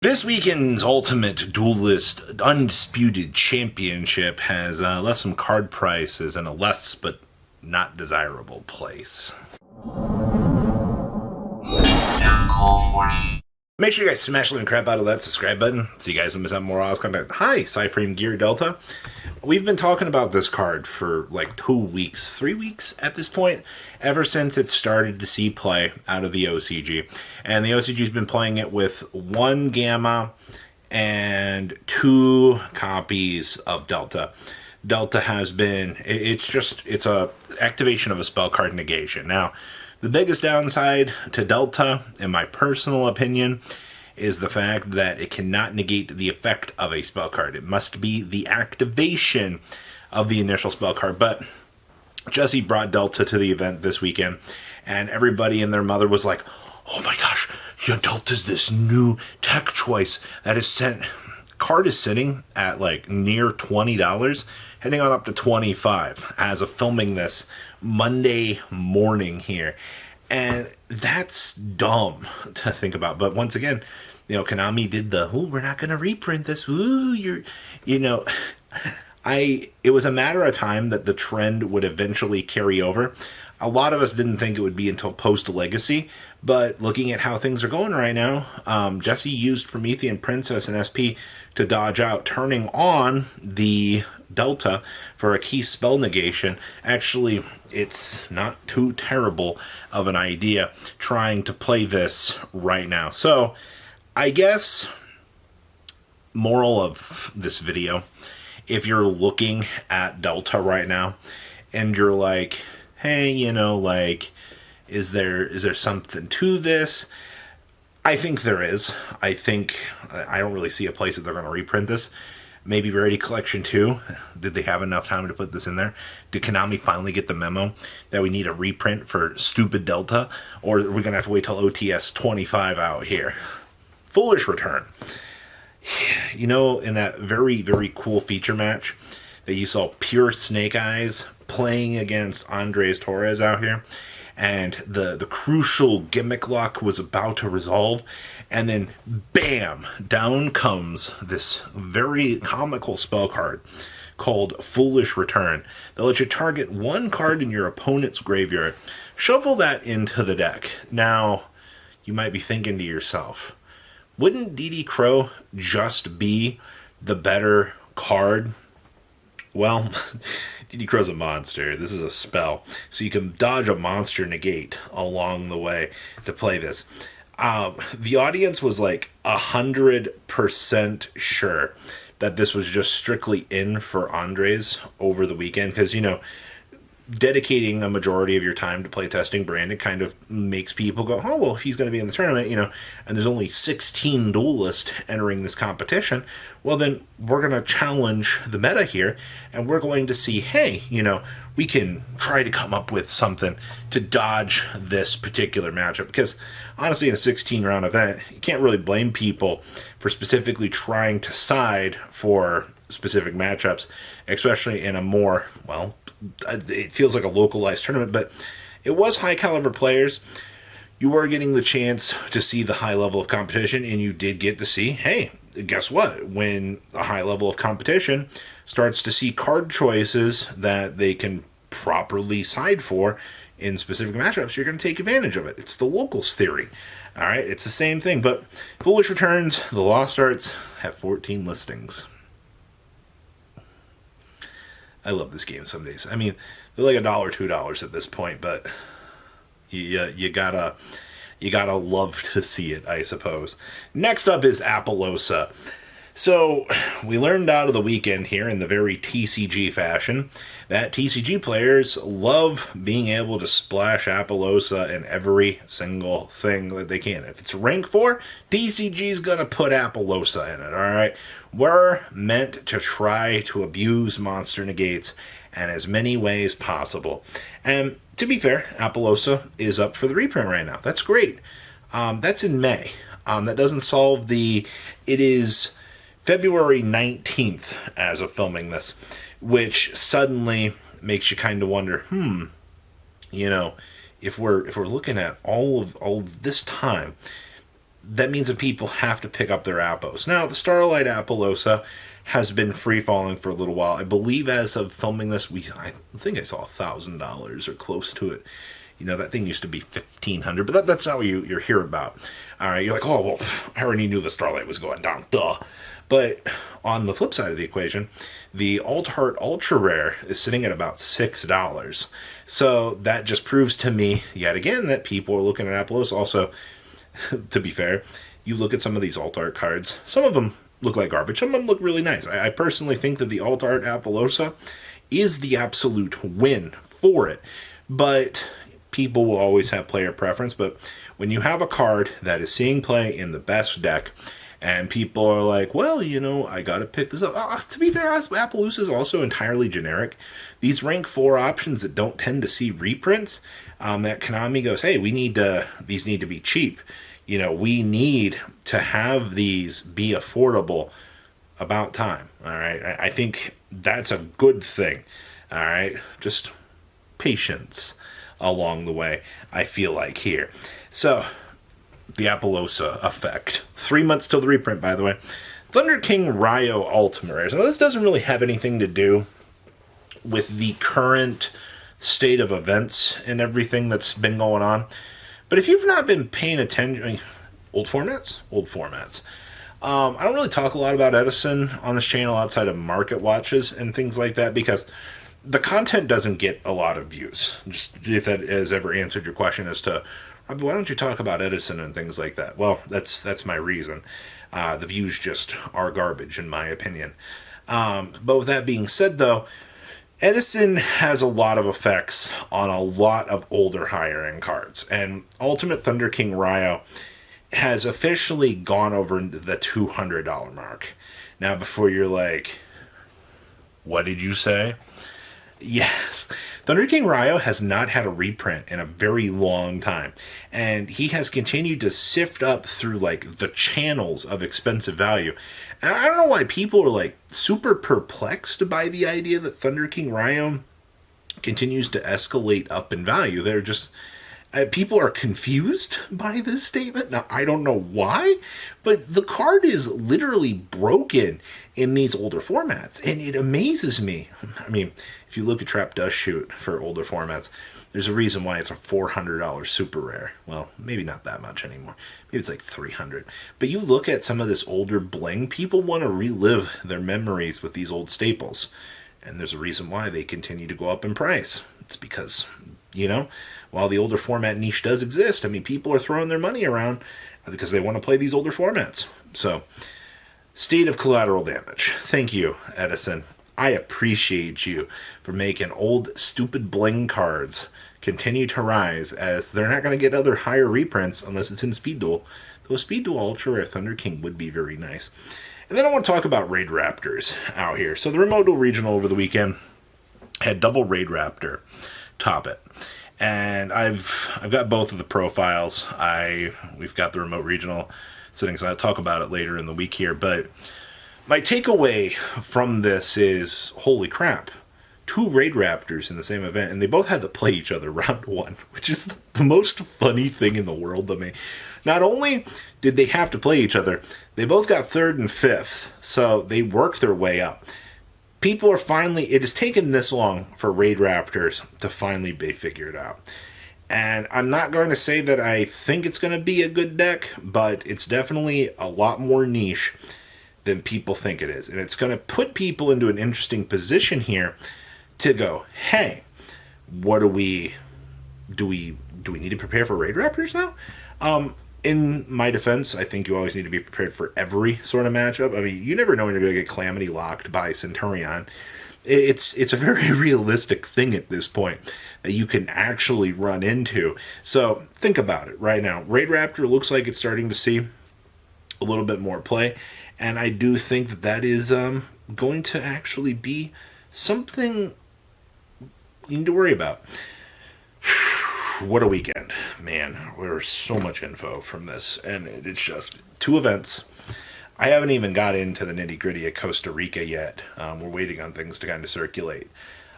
This weekend's Ultimate Duelist Undisputed Championship has left some card prices in a less but not desirable place. Make sure you guys smash the crap out of that subscribe button so you guys don't miss out more awesome content. Hi, Cyframe Gear Delta. We've been talking about this card for like 2 weeks, 3 weeks at this point, ever since it started to see play out of the OCG. And the OCG's been playing it with 1 Gamma and 2 copies of Delta. Delta has been, it's a activation of a spell card negation. Now, the biggest downside to Delta, in my personal opinion, is the fact that it cannot negate the effect of a spell card. It must be the activation of the initial spell card. But Jesse brought Delta to the event this weekend, and everybody and their mother was like, oh my gosh, Delta's this new tech choice that is sent. Card is sitting at like near $20, heading on up to $25 as of filming this Monday morning here. And that's dumb to think about. But once again, Konami did we're not going to reprint this. It was a matter of time that the trend would eventually carry over. A lot of us didn't think it would be until post-Legacy, but looking at how things are going right now, Jesse used Promethean Princess and SP to dodge out, turning on the Delta for a key spell negation. Actually, it's not too terrible of an idea trying to play this right now. So, I guess, moral of this video, if you're looking at Delta right now, and you're like, hey, is there something to this? I think there is. I don't really see a place that they're going to reprint this. Maybe Rarity Collection 2. Did they have enough time to put this in there? Did Konami finally get the memo that we need a reprint for stupid Delta? Or are we going to have to wait till OTS 25 out here? Foolish return. In that very, very cool feature match that you saw pure Snake Eyes playing against Andres Torres out here, and the crucial gimmick lock was about to resolve, and then bam, down comes this very comical spell card called Foolish Return. They'll let you target 1 card in your opponent's graveyard, shuffle that into the deck. Now, you might be thinking to yourself, wouldn't DD Crow just be the better card? Well, DD Crow's a monster. This is a spell. So you can dodge a monster negate along the way to play this. The audience was like 100% sure that this was just strictly in for Andres over the weekend. Because, dedicating a majority of your time to playtesting Brandon kind of makes people go, oh, well, if he's going to be in the tournament, and there's only 16 duelists entering this competition, well, then we're going to challenge the meta here, and we're going to see, hey, we can try to come up with something to dodge this particular matchup. Because, honestly, in a 16-round event, you can't really blame people for specifically trying to side for specific matchups, especially in a more, it feels like a localized tournament, but it was high caliber players. You were getting the chance to see the high level of competition, and you did get to see, hey, guess what? When a high level of competition starts to see card choices that they can properly side for in specific matchups, you're going to take advantage of it. It's the locals theory. All right, it's the same thing, but Foolish Returns, the Lost Arts, have 14 listings. I love this game some days. I mean, they're like $1, $2 at this point, but you gotta love to see it, I suppose. Next up is Appalossa. So, we learned out of the weekend here in the very TCG fashion that TCG players love being able to splash Appalossa in every single thing that they can. If it's rank 4, TCG's gonna put Appalossa in it, alright? We're meant to try to abuse monster negates in as many ways possible. And to be fair, Appalossa is up for the reprint right now. That's great. That's in May. That doesn't solve it is February 19th as of filming this, which suddenly makes you kind of wonder, if we're looking at all of this time, that means that people have to pick up their Appos. Now, the Starlight Appalossa has been free falling for a little while. I believe as of filming this, I think I saw $1,000 or close to it. You know, that thing used to be $1,500, but that's not what you're hearing about. All right, you're like, oh, well, I already knew the Starlight was going down, duh. But on the flip side of the equation, the Alt-Heart Ultra Rare is sitting at about $6. So that just proves to me, yet again, that people are looking at Appalossa. Also, to be fair, you look at some of these Alt-Art cards, some of them look like garbage, some of them look really nice. I personally think that the Alt-Art Appalossa is the absolute win for it. But people will always have player preference. But when you have a card that is seeing play in the best deck, and people are like, well, you know, I gotta pick this up. To be fair, Appaloosa is also entirely generic. These rank 4 options that don't tend to see reprints, that Konami goes, hey, these need to be cheap. You know, we need to have these be affordable about time. All right, I think that's a good thing. All right, just patience along the way, I feel like here. So, the Appalossa effect. 3 months till the reprint, by the way. Thunder King Ryo Ultimate Rares. Now, this doesn't really have anything to do with the current state of events and everything that's been going on. But if you've not been paying attention, I mean, old formats? Old formats. I don't really talk a lot about Edison on this channel outside of market watches and things like that because the content doesn't get a lot of views. Just if that has ever answered your question as to why don't you talk about Edison and things like that? Well, that's my reason. The views just are garbage, in my opinion. But with that being said, though, Edison has a lot of effects on a lot of older higher-end cards. And Ultimate Thunder King Ryo has officially gone over the $200 mark. Now, before you're like, what did you say? Yes, Thunder King Ryo has not had a reprint in a very long time, and he has continued to sift up through like the channels of expensive value. And I don't know why people are like super perplexed by the idea that Thunder King Ryo continues to escalate up in value. They're just people are confused by this statement. Now, I don't know why, but the card is literally broken in these older formats, and it amazes me. I mean, if you look at Trap Dust Shoot for older formats, there's a reason why it's a $400 super rare. Well, maybe not that much anymore. Maybe it's like $300. But you look at some of this older bling, people want to relive their memories with these old staples. And there's a reason why they continue to go up in price. It's because, you know, while the older format niche does exist, I mean, people are throwing their money around because they want to play these older formats. So, State of Collateral Damage. Thank you, Edison. I appreciate you for making old, stupid bling cards continue to rise, as they're not going to get other higher reprints unless it's in Speed Duel. Though Speed Duel Ultra Rare Thunder King would be very nice. And then I want to talk about Raid Raptors out here. So the Remote Duel Regional over the weekend had double Raid Raptor top it. And I've got both of the profiles. We've got the Remote Regional sitting, so I'll talk about it later in the week here. But my takeaway from this is, holy crap, 2 Raid Raptors in the same event, and they both had to play each other round 1, which is the most funny thing in the world to me. Not only did they have to play each other, they both got 3rd and 5th, so they worked their way up. People are finally, it has taken this long for Raid Raptors to finally be figured out. And I'm not going to say that I think it's going to be a good deck, but it's definitely a lot more niche than people think it is. And it's going to put people into an interesting position here to go, hey, what do we need to prepare for Raid Raptors now? In my defense, I think you always need to be prepared for every sort of matchup. I mean, you never know when you're going to get Calamity locked by Centurion. It's a very realistic thing at this point that you can actually run into. So think about it right now. Raid Raptor looks like it's starting to see a little bit more play, and I do think that that is going to actually be something you need to worry about. What a weekend, man. There's so much info from this, and it's just 2 events. I haven't even got into the nitty-gritty of Costa Rica yet. We're waiting on things to kind of circulate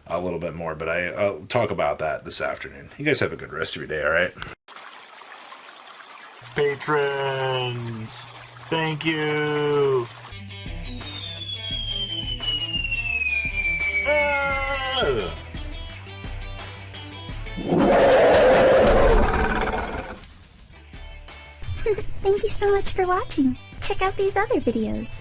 a little bit more, but I'll talk about that this afternoon. You guys have a good rest of your day, all right? Patrons! Thank you! Ah! Thank you so much for watching. Check out these other videos.